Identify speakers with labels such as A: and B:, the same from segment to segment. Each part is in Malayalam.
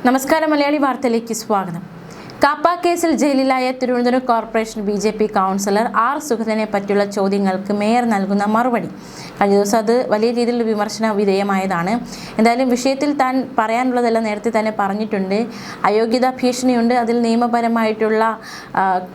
A: നമസ്കാരം. മലയാളി വാർത്തയിലേക്ക് സ്വാഗതം. കാപ്പ കേസിൽ ജയിലിലായ Thiruvananthapuram corporation BJP. Councillor R. സുഗതനെ പറ്റിയുള്ള ചോദ്യങ്ങൾക്ക് മേയർ നൽകുന്ന മറുപടി. കഴിഞ്ഞ ദിവസം അത് വലിയ രീതിയിൽ വിമർശന വിധേയമായതാണ്. എന്തായാലും വിഷയത്തിൽ താൻ പറയാനുള്ളതെല്ലാം നേരത്തെ തന്നെ പറഞ്ഞിട്ടുണ്ട്. അയോഗ്യതാ ഭീഷണിയുണ്ട്, അതിൽ നിയമപരമായിട്ടുള്ള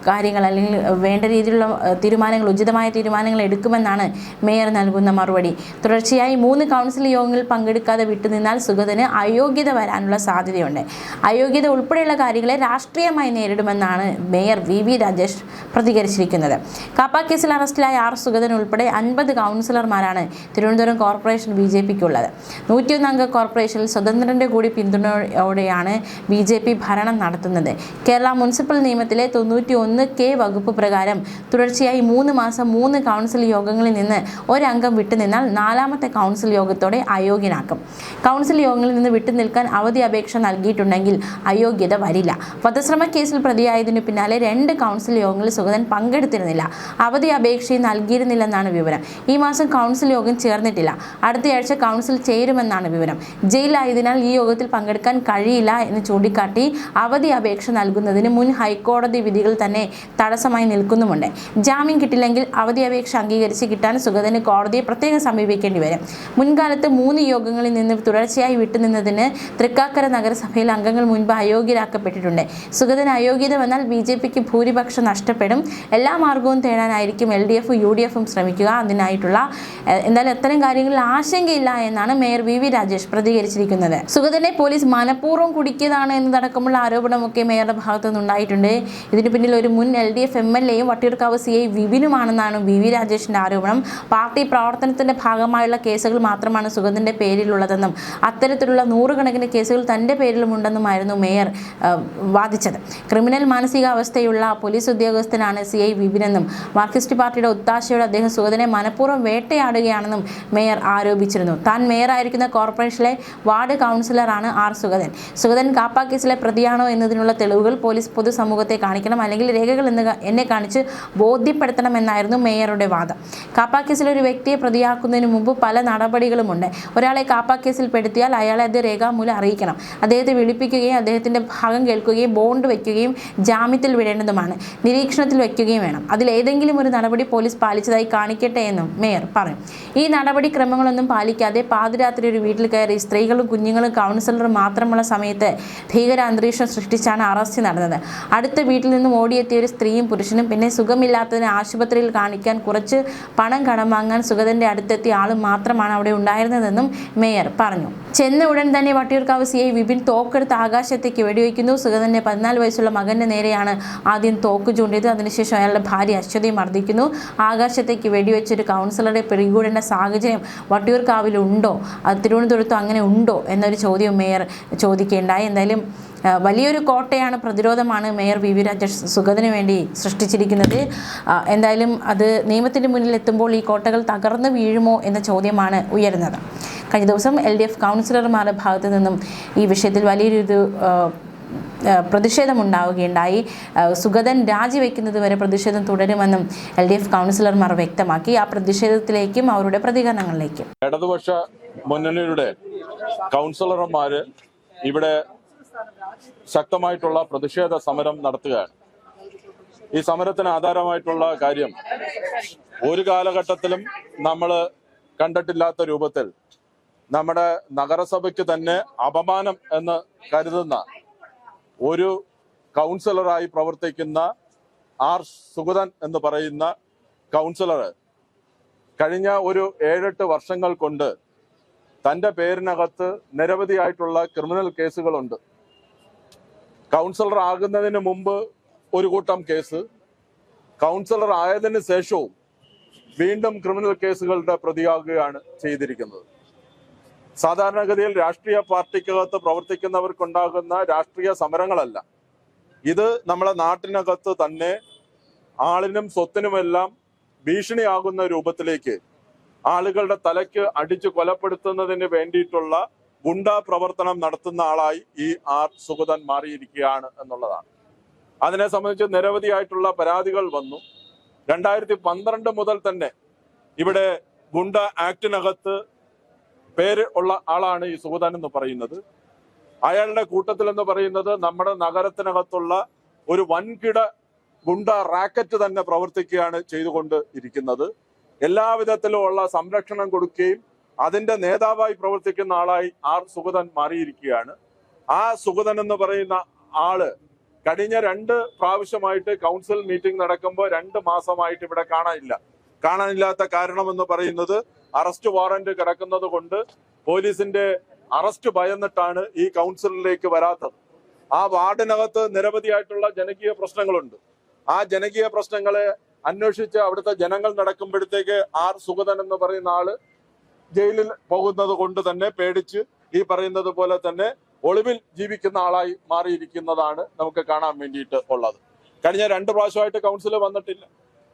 A: കാര്യങ്ങൾ അല്ലെങ്കിൽ വേണ്ട രീതിയിലുള്ള തീരുമാനങ്ങൾ, ഉചിതമായ തീരുമാനങ്ങൾ എടുക്കുമെന്നാണ് മേയർ നൽകുന്ന മറുപടി. തുടർച്ചയായി 3 കൗൺസിൽ യോഗങ്ങളിൽ പങ്കെടുക്കാതെ വിട്ടുനിന്നാൽ സുഗതന് അയോഗ്യത വരാനുള്ള സാധ്യതയുണ്ട്. അയോഗ്യത ഉൾപ്പെടെയുള്ള കാര്യങ്ങളെ രാഷ്ട്രീയമായി നേരിടുമെന്നാണ് മേയർ വി രാജേഷ് പ്രതികരിച്ചിരിക്കുന്നത്. കാപ്പ കേസിൽ അറസ്റ്റിലായ ആർ. സുഗതൻ ഉൾപ്പെടെ 50 കൗൺസിലർമാരാണ് തിരുവനന്തപുരം കോർപ്പറേഷൻ ബി.ജെ.പിക്കുള്ളത്. 101 അംഗ കോർപ്പറേഷനിൽ സ്വതന്ത്രന്റെ കൂടി പിന്തുണയോടെയാണ് ബി.ജെ.പി. ഭരണം നടത്തുന്നത്. കേരള മുനിസിപ്പൽ നിയമത്തിലെ 91K വകുപ്പ് പ്രകാരം തുടർച്ചയായി 3 മാസം 3 കൗൺസിൽ യോഗങ്ങളിൽ നിന്ന് ഒരംഗം വിട്ടുനിന്നാൽ 4ാമത്തെ കൗൺസിൽ യോഗത്തോടെ അയോഗ്യനാക്കും. കൗൺസിൽ യോഗങ്ങളിൽ നിന്ന് വിട്ടുനിൽക്കാൻ അവധി അപേക്ഷ നൽകിയിട്ടുണ്ടെങ്കിൽ അയോഗ്യത വരില്ല. വധശ്രമ കേസിൽ പ്രതിയായതിനു പിന്നാലെ 2 കൗൺസിൽ യോഗങ്ങളിൽ സുഗതൻ പങ്കെടുത്തിരുന്നില്ല. അവധി അപേക്ഷയും നൽകിയിരുന്നില്ലെന്നാണ് വിവരം. ഈ മാസം കൗൺസിൽ യോഗം ചേർന്നിട്ടില്ല. അടുത്തയാഴ്ച കൗൺസിൽ ചേരുമെന്നാണ് വിവരം. ജയിലായതിനാൽ ഈ യോഗത്തിൽ പങ്കെടുക്കാൻ കഴിയില്ല എന്ന് ചൂണ്ടിക്കാട്ടി അവധി അപേക്ഷ നൽകുന്നതിന് മുൻ ഹൈക്കോടതി വിധികൾ തന്നെ തടസ്സമായി നിൽക്കുന്നുമുണ്ട്. ജാമ്യം കിട്ടില്ലെങ്കിൽ അവധി അപേക്ഷ അംഗീകരിച്ച് കിട്ടാൻ സുഗതന് കോടതിയെ പ്രത്യേകം സമീപിക്കേണ്ടി വരും. മുൻകാലത്ത് 3 യോഗങ്ങളിൽ നിന്ന് തുടർച്ചയായി വിട്ടുനിന്നതിന് തൃക്കാക്കര നഗരസഭയിൽ അംഗങ്ങൾ മുൻപ് അയോഗ്യരാക്കപ്പെട്ടിട്ടുണ്ട്. സുഗതന് അയോഗ്യത വന്നാൽ ബി.ജെ.പിക്ക് ഭൂരിപക്ഷം നഷ്ടപ്പെടും. എല്ലാ മാർഗവും തേടാനായിരിക്കും LDF, UDFും ശ്രമിക്കുക. അതിനായിട്ടുള്ള എന്തായാലും അത്തരം കാര്യങ്ങളിൽ ആശങ്കയില്ല എന്നാണ് മേയർ വി രാജേഷ് പ്രതികരിച്ചിരിക്കുന്നത്. സുഗതനെ പോലീസ് മനഃപൂർവ്വം കുടുക്കിയതാണ് എന്നതടക്കമുള്ള ആരോപണമൊക്കെ മേയറുടെ ഭാഗത്തു നിന്നുണ്ടായിട്ടുണ്ട്. ഇതിനു പിന്നിൽ ഒരു മുൻ LDF MLAയും വട്ടിയൂർക്കാവ് CI വിപിനുമാണെന്നാണ് വി രാജേഷിന്റെ ആരോപണം. പാർട്ടി പ്രവർത്തനത്തിന്റെ ഭാഗമായുള്ള കേസുകൾ മാത്രമാണ് സുഗതന്റെ പേരിലുള്ളതെന്നും അത്തരത്തിലുള്ള 100 കണക്കിന് കേസുകൾ തന്റെ പേരിലുമുണ്ടെന്നുമായിരുന്നു മേയർ വാദിച്ചത്. ക്രിമിനൽ മാനസികാവസ്ഥയുള്ള പോലീസ് ഉദ്യോഗസ്ഥനാണ് CI വിപിനെന്നും മാർക്സിസ്റ്റ് പാർട്ടിയുടെ ഒത്താശയോടെ അദ്ദേഹം സുഗതനെ മനഃപൂർവ്വം വേട്ടയാടുകയാണെന്നും മേയർ ആരോപിച്ചിരുന്നു. താൻ മേയറായിരിക്കുന്ന കോർപ്പറേഷനിലെ വാർഡ് കൗൺസിലറാണ് ആർ. സുഗതൻ. സുഗതൻ കാപ്പ കേസിലെ പ്രതിയാണോ എന്നതിനുള്ള തെളിവുകൾ പോലീസ് പൊതുസമൂഹത്തെ കാണിക്കണം, അല്ലെങ്കിൽ രേഖകൾ എന്നെ കാണിച്ച് ബോധ്യപ്പെടുത്തണമെന്നായിരുന്നു മേയറുടെ വാദം. കാപ്പ കേസിൽ ഒരു വ്യക്തിയെ പ്രതിയാക്കുന്നതിന് മുമ്പ് പല നടപടികളുമുണ്ട്. ഒരാളെ കാപ്പ കേസിൽ പെടുത്തിയാൽ അയാളെ അത് രേഖാമൂലം അറിയിക്കണം. അദ്ദേഹത്തെ വിളിപ്പിക്കുകയും അദ്ദേഹത്തിന്റെ ഭാഗം കേൾക്കുകയും ബോണ്ട് വയ്ക്കുകയും ജാമ്യത്തിൽ വിടേണ്ടതുമാണ്. നിരീക്ഷണത്തിൽ വയ്ക്കുകയും വേണം. അതിലേതെങ്കിലും ഒരു നടപടി പോലീസ് പാലിച്ചതായി കാണിക്കട്ടെ എന്നും മേയർ പറഞ്ഞു. ഈ നടപടിക്രമങ്ങളൊന്നും പാലിക്കാതെ പാതിരാത്രി ഒരു വീട്ടിൽ കയറി സ്ത്രീകളും കുഞ്ഞുങ്ങളും കൗൺസിലറും മാത്രമുള്ള സമയത്ത് ഭീകര അന്തരീക്ഷം സൃഷ്ടിച്ചാണ് അറസ്റ്റ് നടന്നത്. അടുത്ത വീട്ടിൽ നിന്നും ഓടിയെത്തിയ ഒരു സ്ത്രീയും പുരുഷനും പിന്നെ സുഖമില്ലാത്തതിന് ആശുപത്രിയിൽ കാണിക്കാൻ കുറച്ച് പണം കടം വാങ്ങാൻ സുഗതന്റെ അടുത്തെത്തിയ ആളും മാത്രമാണ് അവിടെ ഉണ്ടായിരുന്നതെന്നും മേയർ പറഞ്ഞു. ചെന്ന ഉടൻ തന്നെ വട്ടിയൂർക്കാവ് CI വിപിൻ തോക്കെടുത്ത് ആകാശത്തേക്ക് വെടിവെക്കുന്നു. സുഗതന്റെ 14 വയസ്സുള്ള മകന്റെ നേരെയാണ് ആദ്യം തോക്ക് ചൂണ്ടിയത്. അതിനുശേഷം അയാളുടെ ഭാര്യ അശ്വതിയെ മർദ്ദിക്കുന്നു. ആകാശത്തേക്ക് വെടിവെച്ചൊരു കൗൺസിലറെ പിടികൂടേണ്ട സാഹചര്യം വട്ടിയൂർക്കാവിലുണ്ടോ, തിരുവനന്തപുരത്തും അങ്ങനെ ഉണ്ടോ എന്നൊരു ചോദ്യം മേയർ ചോദിക്കുകയുണ്ടായി. എന്തായാലും വലിയൊരു കോട്ടയാണ്, പ്രതിരോധമാണ് മേയർ വി രാജേഷ് സുഗതന് വേണ്ടി സൃഷ്ടിച്ചിരിക്കുന്നത്. എന്തായാലും അത് നിയമത്തിന് മുന്നിൽ എത്തുമ്പോൾ ഈ കോട്ടകൾ തകർന്നു വീഴുമോ എന്ന ചോദ്യമാണ് ഉയരുന്നത്. കഴിഞ്ഞ ദിവസം LDF കൗൺസിലർമാരുടെ ഭാഗത്തു നിന്നും ഈ വിഷയത്തിൽ വലിയൊരു പ്രതിഷേധമുണ്ടാവുകയുണ്ടായി. സുഗതൻ രാജിവെക്കുന്നത് വരെ പ്രതിഷേധം തുടരുമെന്നും LDF കൗൺസിലർമാർ വ്യക്തമാക്കി. ആ പ്രതിഷേധത്തിലേക്കും അവരുടെ പ്രതികരണങ്ങളിലേക്കും
B: ഇടതുപക്ഷ മുന്നണിയുടെ കൗൺസിലർമാര് ഇവിടെ ശക്തമായിട്ടുള്ള പ്രതിഷേധ സമരം നടത്തുകയാണ്. ഈ സമരത്തിന് ആധാരമായിട്ടുള്ള കാര്യം, ഒരു കാലഘട്ടത്തിലും നമ്മൾ കണ്ടിട്ടില്ലാത്ത രൂപത്തിൽ നമ്മുടെ നഗരസഭയ്ക്ക് തന്നെ അപമാനം എന്ന് കരുതുന്ന ഒരു കൗൺസിലറായി പ്രവർത്തിക്കുന്ന ആർ. സുഗതൻ എന്ന് പറയുന്ന കൗൺസിലർ കഴിഞ്ഞ ഒരു 7-8 വർഷങ്ങൾ കൊണ്ട് തൻ്റെ പേരിനകത്ത് നിരവധിയായിട്ടുള്ള ക്രിമിനൽ കേസുകളുണ്ട്. കൗൺസിലർ ആകുന്നതിന് മുമ്പ് ഒരു കൂട്ടം കേസ്, കൗൺസിലർ ആയതിനു ശേഷവും വീണ്ടും ക്രിമിനൽ കേസുകളുടെ പ്രതിയാകുകയാണ് ചെയ്തിരിക്കുന്നത്. സാധാരണഗതിയിൽ രാഷ്ട്രീയ പാർട്ടിക്കകത്ത് പ്രവർത്തിക്കുന്നവർക്കുണ്ടാകുന്ന രാഷ്ട്രീയ സമരങ്ങളല്ല ഇത്. നമ്മളെ നാട്ടിനകത്ത് തന്നെ ആളിനും സ്വത്തിനുമെല്ലാം ഭീഷണിയാകുന്ന രൂപത്തിലേക്ക് ആളുകളുടെ തലയ്ക്ക് അടിച്ചു കൊലപ്പെടുത്തുന്നതിന് വേണ്ടിയിട്ടുള്ള ഗുണ്ടാ പ്രവർത്തനം നടത്തുന്ന ആളായി ഈ ആർ. സുഗതൻ മാറിയിരിക്കുകയാണ് എന്നുള്ളതാണ്. അതിനെ സംബന്ധിച്ച് നിരവധിയായിട്ടുള്ള പരാതികൾ വന്നു. 2012 മുതൽ തന്നെ ഇവിടെ ഗുണ്ട ആക്ടിനകത്ത് പേര് ഉള്ള ആളാണ് ഈ സുഗതൻ എന്ന് പറയുന്നത്. അയാളുടെ കൂട്ടത്തിൽ എന്ന് പറയുന്നത് നമ്മുടെ നഗരത്തിനകത്തുള്ള ഒരു വൻകിട ഗുണ്ട റാക്കറ്റ് തന്നെ പ്രവർത്തിക്കുകയാണ് ചെയ്തുകൊണ്ട് ഇരിക്കുന്നത്. എല്ലാവിധത്തിലുമുള്ള സംരക്ഷണം കൊടുക്കുകയും അതിന്റെ നേതാവായി പ്രവർത്തിക്കുന്ന ആളായി ആർ സുഗതൻ മാറിയിരിക്കുകയാണ്. ആ സുഗതൻ എന്ന് പറയുന്ന ആള് കഴിഞ്ഞ 2 പ്രാവശ്യമായിട്ട് കൗൺസിൽ മീറ്റിംഗ് നടക്കുമ്പോൾ 2 മാസമായിട്ട് ഇവിടെ കാണാനില്ലാത്ത കാരണം എന്ന് പറയുന്നത് അറസ്റ്റ് വാറന്റ് കിടക്കുന്നത് കൊണ്ട് പോലീസിന്റെ അറസ്റ്റ് ഭയന്നിട്ടാണ് ഈ കൗൺസിലിലേക്ക് വരാത്തത്. ആ വാർഡിനകത്ത് നിരവധിയായിട്ടുള്ള ജനകീയ പ്രശ്നങ്ങളുണ്ട്. ആ ജനകീയ പ്രശ്നങ്ങളെ അന്വേഷിച്ച് അവിടുത്തെ ജനങ്ങൾ നടക്കുമ്പോഴത്തേക്ക് ആർ സുഗതൻ എന്ന് പറയുന്ന ആള് ജയിലിൽ പോകുന്നത് കൊണ്ട് തന്നെ പേടിച്ച് ഈ പറയുന്നത് പോലെ തന്നെ ഒളിവിൽ ജീവിക്കുന്ന ആളായി മാറിയിരിക്കുന്നതാണ് നമുക്ക് കാണാൻ വേണ്ടിയിട്ട് ഉള്ളത്. കഴിഞ്ഞ 2 പ്രാവശ്യമായിട്ട് കൗൺസിൽ വന്നിട്ടില്ല.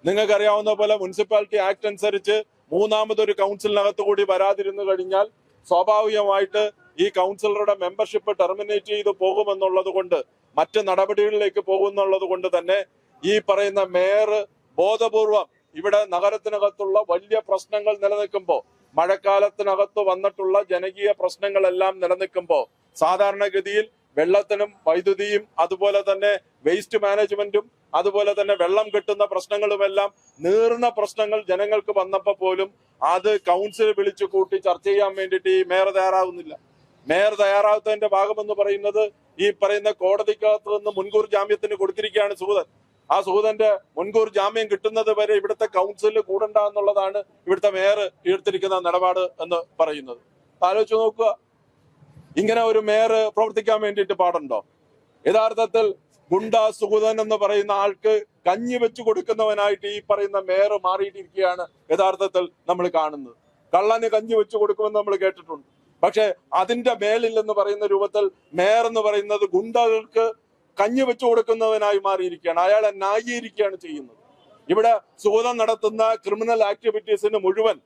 B: നിങ്ങൾക്കറിയാവുന്ന പോലെ മുനിസിപ്പാലിറ്റി ആക്ട് അനുസരിച്ച് 3ാമതൊരു കൗൺസിലിനകത്ത് കൂടി വരാതിരുന്നു കഴിഞ്ഞാൽ സ്വാഭാവികമായിട്ട് ഈ കൗൺസിലറുടെ മെമ്പർഷിപ്പ് ടെർമിനേറ്റ് ചെയ്ത് പോകുമെന്നുള്ളത് കൊണ്ട് മറ്റ് നടപടികളിലേക്ക് പോകുന്നുള്ളത് കൊണ്ട് തന്നെ ഈ പറയുന്ന മേയർ ബോധപൂർവം ഇവിടെ നഗരത്തിനകത്തുള്ള വലിയ പ്രശ്നങ്ങൾ നിലനിൽക്കുമ്പോൾ, മഴക്കാലത്തിനകത്ത് വന്നിട്ടുള്ള ജനകീയ പ്രശ്നങ്ങളെല്ലാം നിലനിൽക്കുമ്പോൾ സാധാരണഗതിയിൽ വെള്ളത്തിനും വൈദ്യുതിയും അതുപോലെ തന്നെ വേസ്റ്റ് മാനേജ്മെന്റും അതുപോലെ തന്നെ വെള്ളം കെട്ടുന്ന പ്രശ്നങ്ങളുമെല്ലാം നീറുന്ന പ്രശ്നങ്ങൾ ജനങ്ങൾക്ക് വന്നപ്പോൾ പോലും അത് കൗൺസിൽ വിളിച്ചു കൂട്ടി ചർച്ച ചെയ്യാൻ വേണ്ടിയിട്ട് ഈ മേയർ തയ്യാറാവുന്നില്ല. മേയർ തയ്യാറാവാത്തതിന്റെ ഭാഗമെന്ന് പറയുന്നത് ഈ പറയുന്ന കോടതിക്കകത്ത് നിന്ന് മുൻകൂർ ജാമ്യത്തിന് കൊടുത്തിരിക്കുകയാണ് സുഗതൻ. ആ സുഗതന്റെ മുൻകൂർ ജാമ്യം കിട്ടുന്നത് വരെ ഇവിടുത്തെ കൗൺസിലിൽ കൂടണ്ട എന്നുള്ളതാണ് ഇവിടുത്തെ മേയർ എടുത്തിരിക്കുന്ന നിലപാട് എന്ന് പറയുന്നത്. ആലോചിച്ച് നോക്കുക, ഇങ്ങനെ ഒരു മേയർ പ്രവർത്തിക്കാൻ വേണ്ടിയിട്ട് പാടുണ്ടോ? യഥാർത്ഥത്തിൽ ഗുണ്ട സുഗതൻ എന്ന് പറയുന്ന ആൾക്ക് കഞ്ഞി വെച്ചു കൊടുക്കുന്നവനായിട്ട് ഈ പറയുന്ന മേയർ മാറിയിട്ടിരിക്കുകയാണ് യഥാർത്ഥത്തിൽ നമ്മൾ കാണുന്നത്. കള്ളന് കഞ്ഞി വെച്ചു കൊടുക്കുമെന്ന് നമ്മൾ കേട്ടിട്ടുണ്ട്. പക്ഷെ അതിന്റെ മേലിൽ എന്ന് പറയുന്ന രൂപത്തിൽ മേയർ എന്ന് പറയുന്നത് ഗുണ്ടകൾക്ക് കഞ്ഞി വെച്ചു കൊടുക്കുന്നവനായി മാറിയിരിക്കുകയാണ്. അയാളെ ന്യായീകരിക്കുകയാണ് ചെയ്യുന്നത്. ഇവിടെ സുഗതൻ നടത്തുന്ന ക്രിമിനൽ ആക്ടിവിറ്റീസിന് മുഴുവൻ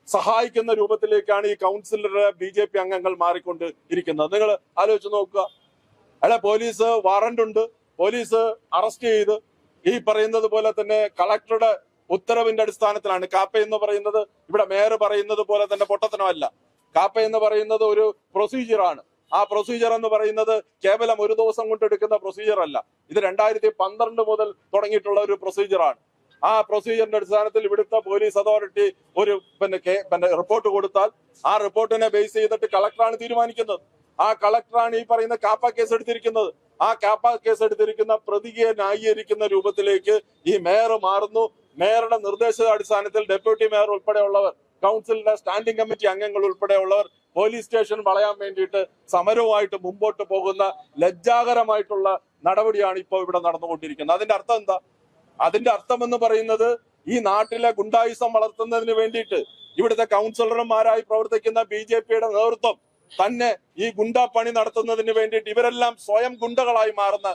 B: സഹായിക്കുന്ന രൂപത്തിലേക്കാണ് ഈ കൗൺസിലറുടെ BJP അംഗങ്ങൾ മാറിക്കൊണ്ട് ഇരിക്കുന്നത്. നിങ്ങൾ ആലോചിച്ച് നോക്കുക. അല്ല, പോലീസ് വാറന്റ് ഉണ്ട്, പോലീസ് അറസ്റ്റ് ചെയ്ത് ഈ പറയുന്നത് പോലെ തന്നെ കളക്ടറുടെ ഉത്തരവിന്റെ അടിസ്ഥാനത്തിലാണ്. കാപ്പ എന്ന് പറയുന്നത് ഇവിടെ മേയർ പറയുന്നത് പോലെ തന്നെ പൊട്ടത്തനമല്ല. കാപ്പ എന്ന് പറയുന്നത് ഒരു പ്രൊസീജിയറാണ്. ആ പ്രൊസീജിയർ എന്ന് പറയുന്നത് കേവലം ഒരു ദിവസം കൊണ്ട് എടുക്കുന്ന പ്രൊസീജിയർ അല്ല. ഇത് 2012 മുതൽ തുടങ്ങിയിട്ടുള്ള ഒരു പ്രൊസീജിയറാണ്. ആ പ്രൊസീജിയറിന്റെ അടിസ്ഥാനത്തിൽ ഇവിടുത്തെ പോലീസ് അതോറിറ്റി ഒരു റിപ്പോർട്ട് കൊടുത്താൽ ആ റിപ്പോർട്ടിനെ ബേസ് ചെയ്തിട്ട് കളക്ടറാണ് തീരുമാനിക്കുന്നത്. ആ കളക്ടറാണ് ഈ പറയുന്ന കാപ്പ കേസ് എടുത്തിരിക്കുന്നത്. ആ കാപ്പ കേസ് എടുത്തിരിക്കുന്ന പ്രതിയെ ന്യായീകരിക്കുന്ന രൂപത്തിലേക്ക് ഈ മേയർ മാറുന്നു. മേയറുടെ നിർദ്ദേശ അടിസ്ഥാനത്തിൽ ഡെപ്യൂട്ടി മേയർ ഉൾപ്പെടെയുള്ളവർ, കൗൺസിലിന്റെ സ്റ്റാൻഡിംഗ് കമ്മിറ്റി അംഗങ്ങൾ ഉൾപ്പെടെയുള്ളവർ പോലീസ് സ്റ്റേഷൻ വളയാൻ വേണ്ടിയിട്ട് സമരവുമായിട്ട് മുമ്പോട്ട് പോകുന്ന ലജ്ജാകരമായിട്ടുള്ള നടപടിയാണ് ഇപ്പോൾ ഇവിടെ നടന്നുകൊണ്ടിരിക്കുന്നത്. അതിന്റെ അർത്ഥം എന്താ? അതിന്റെ അർത്ഥം എന്ന് പറയുന്നത് ഈ നാട്ടിലെ ഗുണ്ടായിസം വളർത്തുന്നതിന് വേണ്ടിയിട്ട് ഇവിടുത്തെ കൗൺസിലർമാരായി പ്രവർത്തിക്കുന്ന BJPയുടെ നേതൃത്വം തന്നെ ഈ ഗുണ്ടാ പണി നടത്തുന്നതിന് വേണ്ടിയിട്ട് ഇവരെല്ലാം സ്വയം ഗുണ്ടകളായി മാറുന്ന